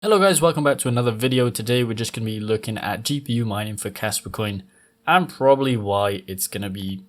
Hello guys, welcome back to another video. Today we're just going to be looking at GPU mining for Kaspa coin and probably why it's going to be,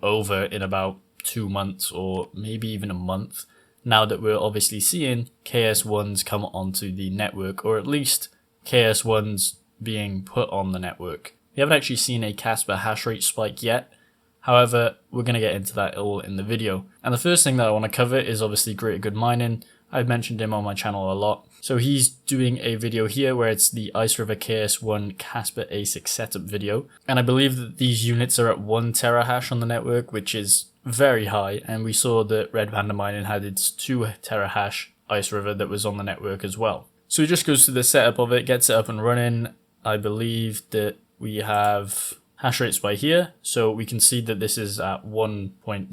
over in about 2 months or maybe even a month now that we're obviously seeing KS1's come onto the network, or at least KS1's being put on the network. We haven't actually seen a Kaspa hash rate spike yet. However, we're going to get into that all in the video. And the first thing that I want to cover is obviously Greater Good Mining. I've mentioned him on my channel a lot. So he's doing a video here where it's the ICERIVER KS1 Kaspa ASIC setup video. And I believe that these units are at 1 terahash on the network, which is very high. And we saw that Red Panda Mining had its 2 terahash ICERIVER that was on the network as well. So he just goes through the setup of it, gets it up and running. I believe that we have hash rates by here. So we can see that this is at 1.05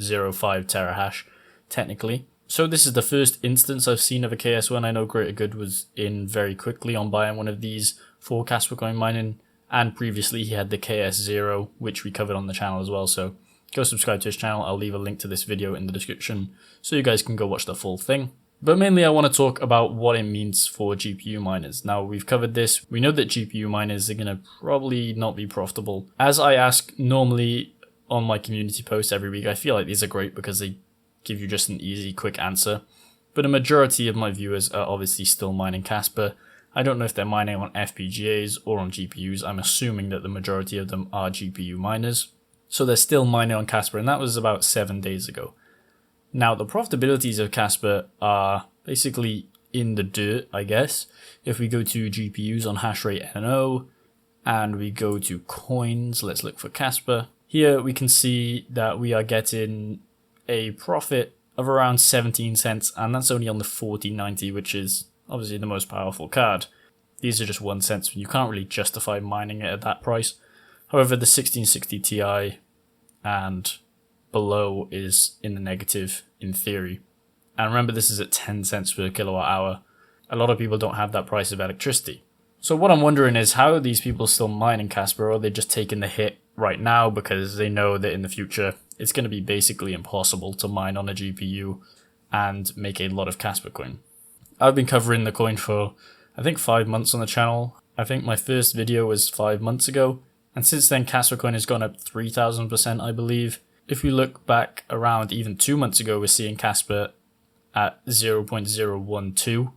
terahash technically. So this is the first instance I've seen of a KS1. I know Greater Good was in very quickly on buying one of these for Kaspa coin mining, and previously he had the KS0, which we covered on the channel as well. So go subscribe to his channel. I'll leave a link to this video in the description so you guys can go watch the full thing. But mainly I want to talk about what it means for GPU miners. Now we've covered this. We know that GPU miners are going to probably not be profitable. As I ask normally on my community posts every week, I feel like these are great because they give you just an easy, quick answer. But a majority of my viewers are obviously still mining Kaspa. I don't know if they're mining on FPGAs or on GPUs. I'm assuming that the majority of them are GPU miners. So they're still mining on Kaspa, and that was about 7 days ago. Now, the profitabilities of Kaspa are basically in the dirt, I guess. If we go to GPUs on Hashrate NO, and we go to coins, let's look for Kaspa. Here we can see that we are getting a profit of around 17 cents, and that's only on the 4090, which is obviously the most powerful card. These are just 1 cent, so you can't really justify mining it at that price. However, the 1660 Ti and below is in the negative in theory. And remember, this is at 10 cents per kilowatt hour. A lot of people don't have that price of electricity. So what I'm wondering is, how are these people still mining Kaspa, or are they just taking the hit right now because they know that in the future it's going to be basically impossible to mine on a GPU and make a lot of Kaspa coin? I've been covering the coin for I think 5 months on the channel. I think my first video was 5 months ago, and since then Kaspa coin has gone up 3000%, I believe. If we look back around even 2 months ago, we're seeing Kaspa at 0.012.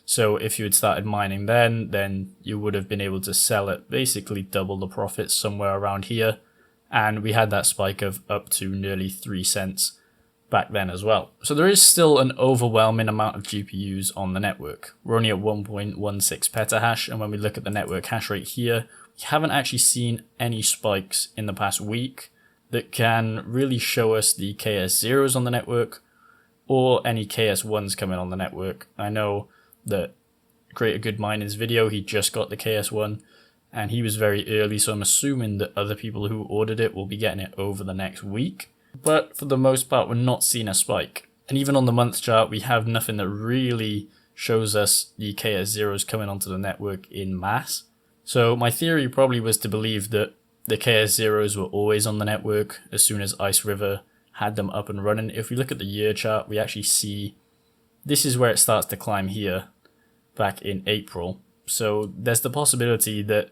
So if you had started mining then you would have been able to sell it basically double the profits somewhere around here. And we had that spike of up to nearly 3 cents back then as well. So there is still an overwhelming amount of GPUs on the network. We're only at 1.16 petahash, and when we look at the network hash rate here, we haven't actually seen any spikes in the past week that can really show us the KS0s on the network or any KS1s coming on the network. I know that Greater Good Mining's video, he just got the KS1 and he was very early, so I'm assuming that other people who ordered it will be getting it over the next week. But for the most part, we're not seeing a spike. And even on the month chart, we have nothing that really shows us the KS0s coming onto the network in mass. So my theory probably was to believe that the KS0s were always on the network as soon as ICERIVER had them up and running. If we look at the year chart, we actually see this is where it starts to climb here back in April. So there's the possibility that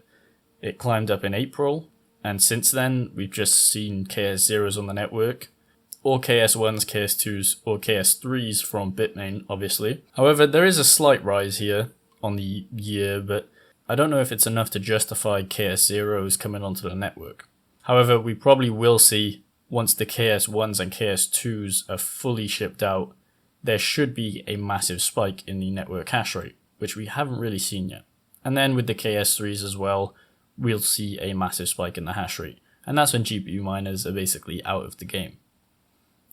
it climbed up in April, and since then we've just seen KS0s on the network, or KS1's, KS2's, or KS3's from Bitmain, obviously. However, there is a slight rise here on the year, but I don't know if it's enough to justify KS0s coming onto the network. However, we probably will see, once the KS1's and KS2's are fully shipped out, there should be a massive spike in the network hash rate, which we haven't really seen yet. And then with the KS3's as well, we'll see a massive spike in the hash rate. And that's when GPU miners are basically out of the game.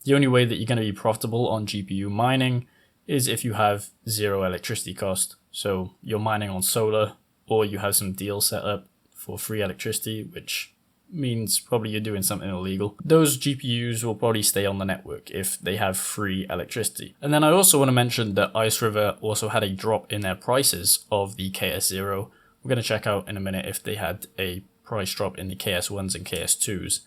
The only way that you're going to be profitable on GPU mining is if you have zero electricity cost. So you're mining on solar, or you have some deal set up for free electricity, which means probably you're doing something illegal. Those GPUs will probably stay on the network if they have free electricity. And then I also want to mention that ICERIVER also had a drop in their prices of the KS0. We're going to check out in a minute if they had a price drop in the KS1's and KS2's.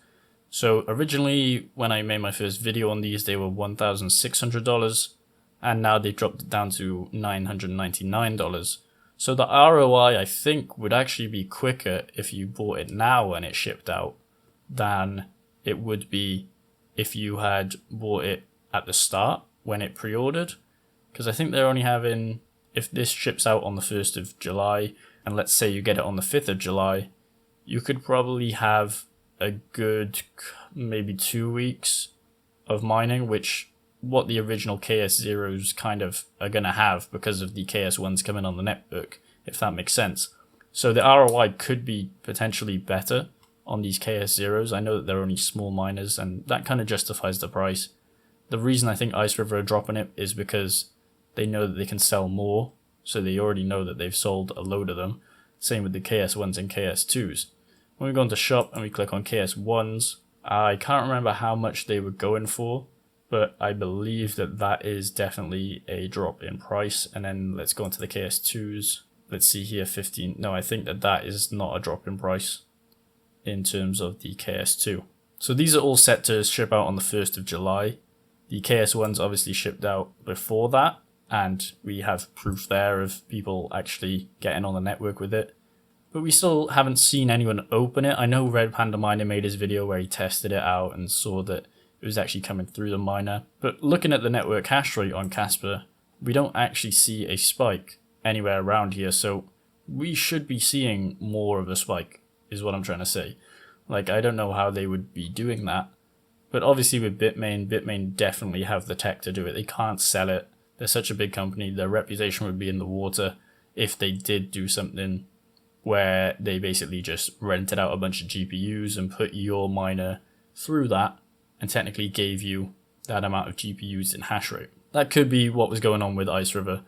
So originally, when I made my first video on these, they were $1,600, and now they've dropped it down to $999. So the ROI, I think, would actually be quicker if you bought it now when it shipped out than it would be if you had bought it at the start when it pre-ordered. Because I think they're only having, if this ships out on the 1st of July, and let's say you get it on the 5th of July, you could probably have a good maybe 2 weeks of mining, which what the original KS0s kind of are going to have because of the KS1's coming on the network, if that makes sense. So the ROI could be potentially better on these KS0s. I know that they're only small miners, and that kind of justifies the price. The reason I think ICERIVER are dropping it is because they know that they can sell more, so they already know that they've sold a load of them. Same with the KS1's and KS2's. When we go into shop and we click on KS1's, I can't remember how much they were going for, but I believe that that is definitely a drop in price. And then let's go into the KS2's. Let's see here, 15. No, I think that that is not a drop in price in terms of the KS2. So these are all set to ship out on the 1st of July. The KS1's obviously shipped out before that, and we have proof there of people actually getting on the network with it. But we still haven't seen anyone open it. I know Red Panda Miner made his video where he tested it out and saw that it was actually coming through the miner. But looking at the network hash rate on Kaspa, we don't actually see a spike anywhere around here. So we should be seeing more of a spike, is what I'm trying to say. Like, I don't know how they would be doing that. But obviously with Bitmain definitely have the tech to do it. They can't sell it. They're such a big company. Their reputation would be in the water if they did do something where they basically just rented out a bunch of GPUs and put your miner through that and technically gave you that amount of GPUs in hash rate. That could be what was going on with ICERIVER,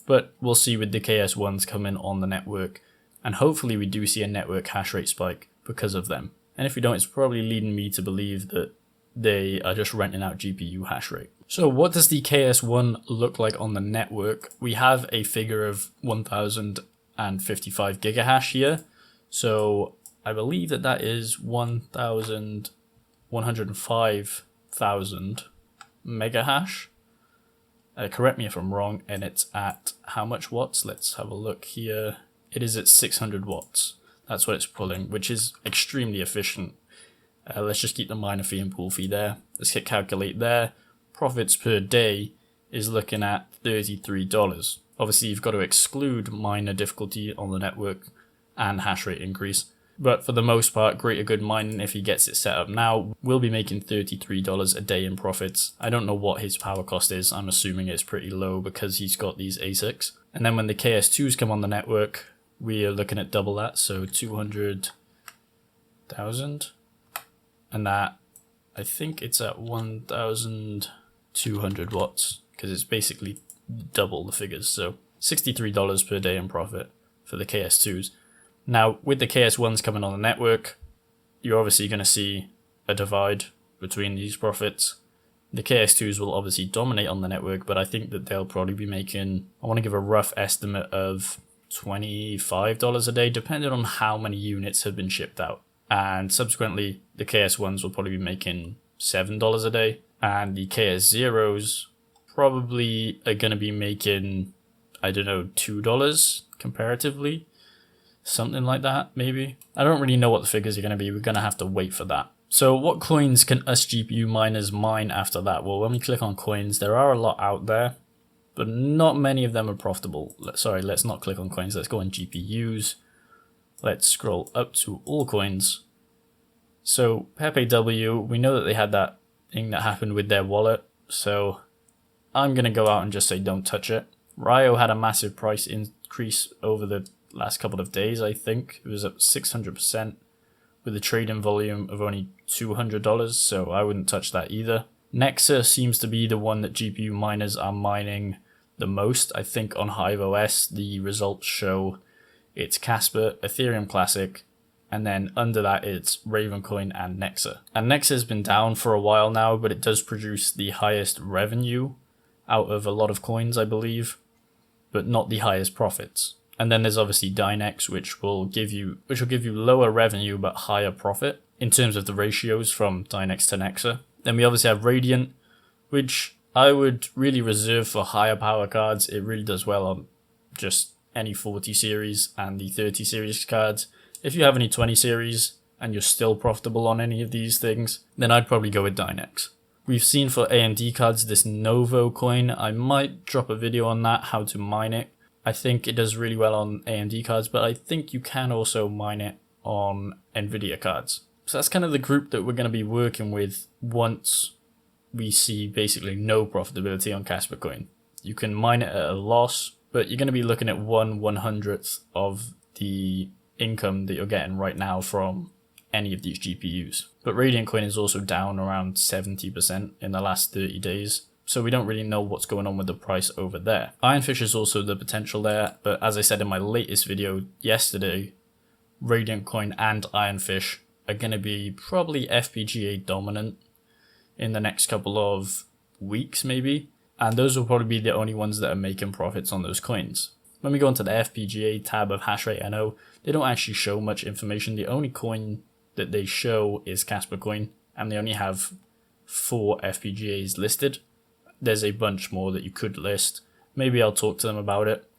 but we'll see with the KS1's coming on the network, and hopefully we do see a network hash rate spike because of them. And if we don't, it's probably leading me to believe that they are just renting out GPU hash rate. So what does the KS1 look like on the network? We have a figure of 1055 gigahash here. So I believe that that is 105,000 megahash. Correct me if I'm wrong, and it's at how much watts? Let's have a look here. It is at 600 watts. That's what it's pulling, which is extremely efficient. Let's just keep the miner fee and pool fee there. Let's hit calculate there. Profits per day is looking at $33. Obviously, you've got to exclude miner difficulty on the network and hash rate increase. But for the most part, Greater Good Mining, if he gets it set up now, will be making $33 a day in profits. I don't know what his power cost is. I'm assuming it's pretty low because he's got these ASICs. And then when the KS2s come on the network, we are looking at double that, so 200,000. And that, I think it's at 1,200 watts, because it's basically double the figures. So $63 per day in profit for the KS2s. Now, with the KS1's coming on the network, you're obviously going to see a divide between these profits. The KS2s will obviously dominate on the network, but I think that they'll probably be making, I want to give a rough estimate of $25 a day, depending on how many units have been shipped out. And subsequently, the KS1's will probably be making $7 a day. And the KS0's probably are going to be making, I don't know, $2 comparatively. Something like that, maybe. I don't really know what the figures are going to be. We're going to have to wait for that. So what coins can us GPU miners mine after that? Well, when we click on coins, there are a lot out there, but not many of them are profitable. Sorry, let's not click on coins. Let's go on GPUs. Let's scroll up to all coins. So Pepe W, we know that they had that thing that happened with their wallet. So I'm going to go out and just say don't touch it. Ryo had a massive price increase over the last couple of days, I think. It was up 600% with a trading volume of only $200, so I wouldn't touch that either. Nexa seems to be the one that GPU miners are mining the most. I think on Hive OS, the results show it's Kaspa, Ethereum Classic, and then under that it's Ravencoin and Nexa. And Nexa has been down for a while now, but it does produce the highest revenue out of a lot of coins, I believe, but not the highest profits. And then there's obviously Dynex, which will give you lower revenue but higher profit in terms of the ratios from Dynex to Nexa. Then we obviously have Radiant, which I would really reserve for higher power cards. It really does well on just any 40 series and the 30 series cards. If you have any 20 series and you're still profitable on any of these things, then I'd probably go with Dynex. We've seen for AMD cards this Novo coin. I might drop a video on that, how to mine it. I think it does really well on AMD cards, but I think you can also mine it on Nvidia cards. So that's kind of the group that we're going to be working with once we see basically no profitability on Kaspa coin. You can mine it at a loss, but you're going to be looking at 1/100th of the income that you're getting right now from any of these GPUs. But Radiant coin is also down around 70% in the last 30 days. So we don't really know what's going on with the price over there. Ironfish is also the potential there, but as I said in my latest video yesterday, Radiant coin and Ironfish are going to be probably FPGA dominant in the next couple of weeks maybe, and those will probably be the only ones that are making profits on those coins. When we go into the FPGA tab of Hashrate NO, they don't actually show much information. The only coin that they show is Kaspa coin, and they only have 4 FPGAs listed. There's a bunch more that you could list. Maybe I'll talk to them about it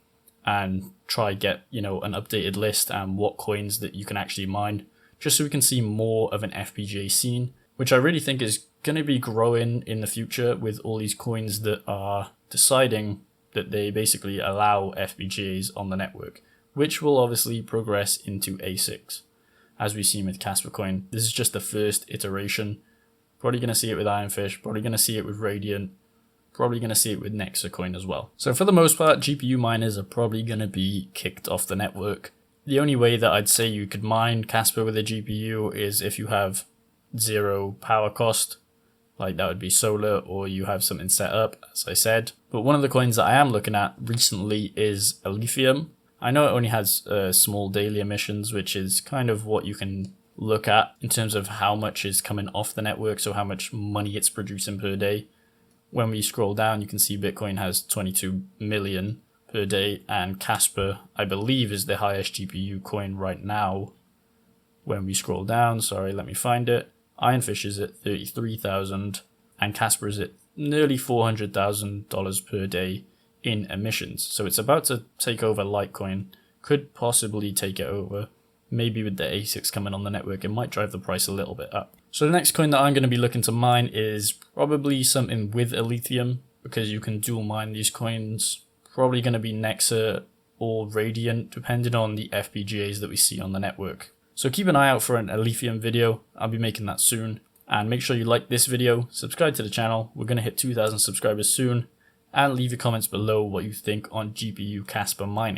and try get, an updated list and what coins that you can actually mine, just so we can see more of an FPGA scene, which I really think is going to be growing in the future with all these coins that are deciding that they basically allow FPGAs on the network, which will obviously progress into ASICs. As we've seen with Kaspa coin, this is just the first iteration. Probably going to see it with Ironfish, probably going to see it with Radiant, probably going to see it with Nexa coin as well. So for the most part, GPU miners are probably going to be kicked off the network. The only way that I'd say you could mine Kaspa with a GPU is if you have 0 power cost, like that would be solar, or you have something set up, as I said. But one of the coins that I am looking at recently is Lithium. I know it only has small daily emissions, which is kind of what you can look at in terms of how much is coming off the network, so how much money it's producing per day. When we scroll down, you can see Bitcoin has 22 million per day, and Kaspa, I believe, is the highest GPU coin right now. When we scroll down, sorry, let me find it. Ironfish is at 33,000, and Kaspa is at nearly $400,000 per day in emissions. So it's about to take over Litecoin, could possibly take it over. Maybe with the ASICs coming on the network, it might drive the price a little bit up. So the next coin that I'm going to be looking to mine is probably something with Lithium, because you can dual mine these coins. Probably going to be Nexa or Radiant, depending on the FPGAs that we see on the network. So keep an eye out for an Lithium video. I'll be making that soon. And make sure you like this video, subscribe to the channel. We're going to hit 2,000 subscribers soon. And leave your comments below what you think on GPU Kaspa mining.